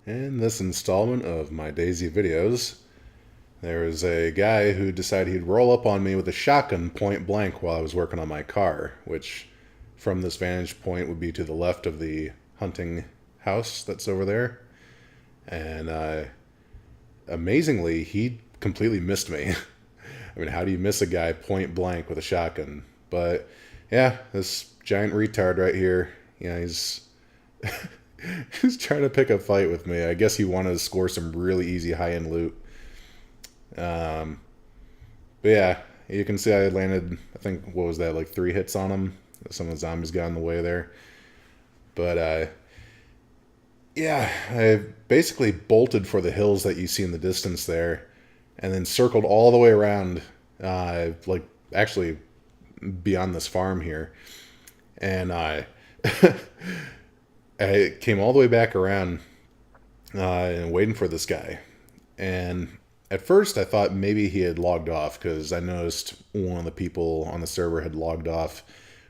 In this installment of my DayZ videos, there was a guy who decided he'd roll up on me with a shotgun point blank while I was working on my car, which from this vantage point would be to the left of the hunting house that's over there. And amazingly, he completely missed me. I mean, how do you miss a guy point blank with a shotgun? But yeah, this giant retard right here, he's he's trying to pick a fight with me. I guess he wanted to score some really easy high-end loot. Um, but yeah, you can see I landed, I think, what was that, like 3 hits on him? Some of the zombies got in the way there. But yeah, I basically bolted for the hills that you see in the distance there, and then circled all the way around, like actually beyond this farm here. And I came all the way back around and waiting for this guy. And at first, I thought maybe he had logged off because I noticed one of the people on the server had logged off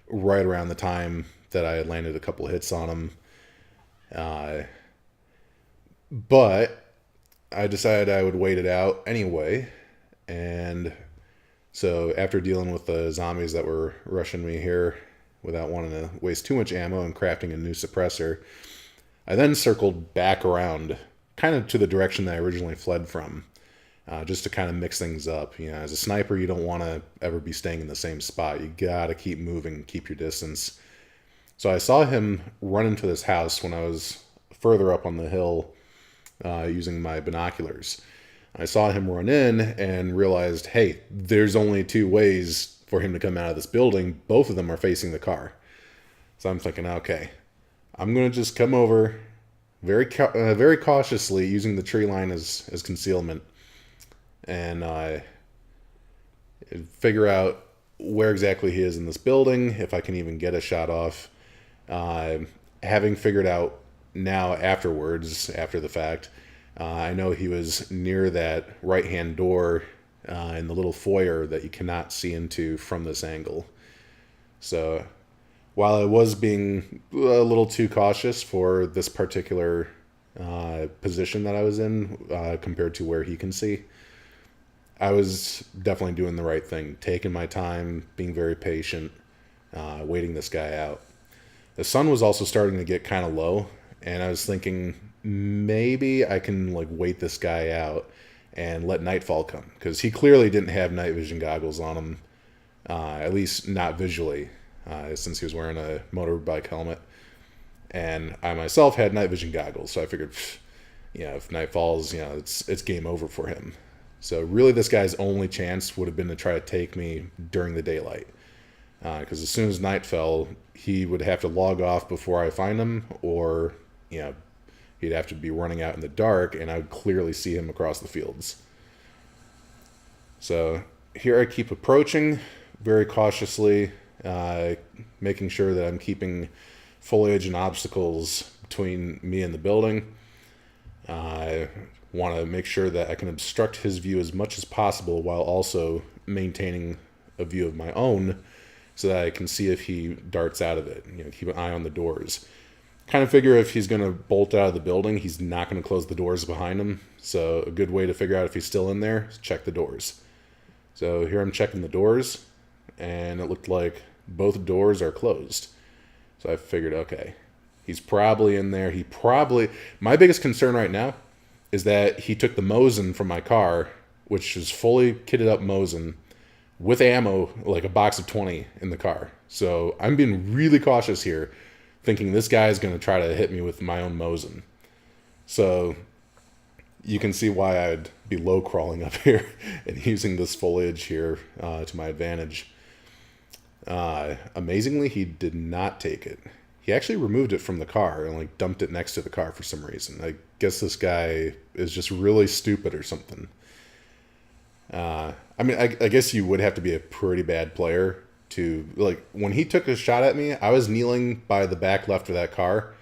right around the time that I had landed a couple hits on him. But I decided I would wait it out anyway. And so after dealing with the zombies that were rushing me here without wanting to waste too much ammo and crafting a new suppressor, I then circled back around kind of to the direction that I originally fled from, just to kind of mix things up. As a sniper, you don't want to ever be staying in the same spot. You gotta keep moving, keep your distance. So I saw him run into this house when I was further up on the hill using my binoculars. I saw him run in and realized, hey, there's only 2 ways for him to come out of this building. Both of them are facing the car. So I'm thinking, okay, I'm going to just come over very cautiously using the tree line as concealment and figure out where exactly he is in this building, if I can even get a shot off. Having figured out now afterwards, after the fact, I know he was near that right-hand door in the little foyer that you cannot see into from this angle. So while I was being a little too cautious for this particular position that I was in compared to where he can see, I was definitely doing the right thing, taking my time, being very patient, waiting this guy out. The sun was also starting to get kind of low, and I was thinking maybe I can wait this guy out and let nightfall come, because he clearly didn't have night vision goggles on him, at least not visually, since he was wearing a motorbike helmet. And I myself had night vision goggles, so I figured, if night falls, it's game over for him. So really this guy's only chance would have been to try to take me during the daylight. Because as soon as night fell, he would have to log off before I find him, or, he'd have to be running out in the dark, and I would clearly see him across the fields. So here I keep approaching very cautiously, making sure that I'm keeping foliage and obstacles between me and the building. I want to make sure that I can obstruct his view as much as possible while also maintaining a view of my own so that I can see if he darts out of it. Keep an eye on the doors. Kind of figure if he's going to bolt out of the building, he's not going to close the doors behind him. So a good way to figure out if he's still in there is check the doors. So here I'm checking the doors, and it looked like both doors are closed. So I figured, okay, he's probably in there. My biggest concern right now is that he took the Mosin from my car, which is fully kitted up Mosin, with ammo, like a box of 20 in the car. So I'm being really cautious here, thinking this guy's going to try to hit me with my own Mosin. So you can see why I'd be low crawling up here and using this foliage here to my advantage. Amazingly, he did not take it. He actually removed it from the car and dumped it next to the car for some reason. I guess this guy is just really stupid or something. I guess you would have to be a pretty bad player to, when he took a shot at me, I was kneeling by the back left of that car,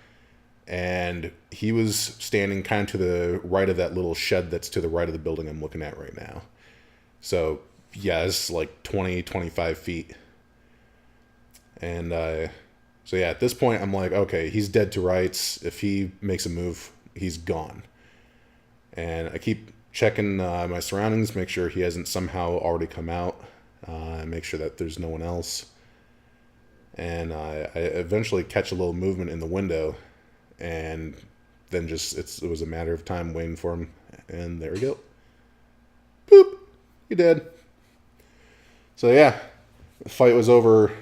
and he was standing kind of to the right of that little shed that's to the right of the building I'm looking at right now. So, yeah, it's 20, 25 feet. And, so yeah, at this point, I'm like, okay, he's dead to rights. If he makes a move, he's gone. And I keep checking my surroundings, make sure he hasn't somehow already come out, make sure that there's no one else. And I eventually catch a little movement in the window, and then just it was a matter of time waiting for him. And there we go. Boop! You're dead. So yeah, the fight was over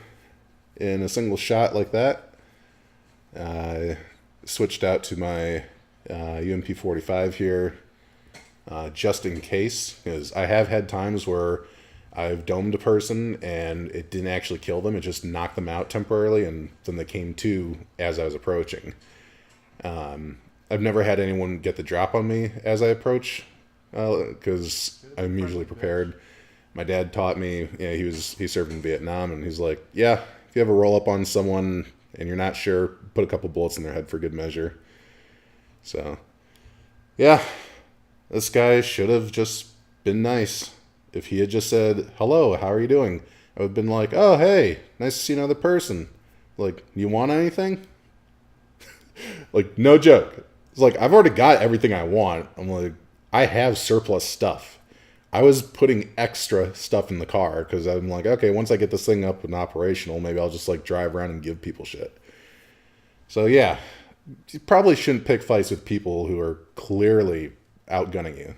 in a single shot like that. I switched out to my UMP45 here, just in case, because I have had times where I've domed a person and it didn't actually kill them. It just knocked them out temporarily, and then they came to as I was approaching. I've never had anyone get the drop on me as I approach, because I'm usually prepared. My dad taught me, he served in Vietnam, and he's like, yeah, if you have a roll up on someone and you're not sure, put a couple bullets in their head for good measure. So, yeah, this guy should have just been nice. If he had just said, hello, how are you doing? I would have been like, oh, hey, nice to see another person. Like, you want anything? Like, no joke. It's like, I've already got everything I want. I'm like, I have surplus stuff. I was putting extra stuff in the car because I'm like, okay, once I get this thing up and operational, maybe I'll just like drive around and give people shit. So yeah, you probably shouldn't pick fights with people who are clearly outgunning you.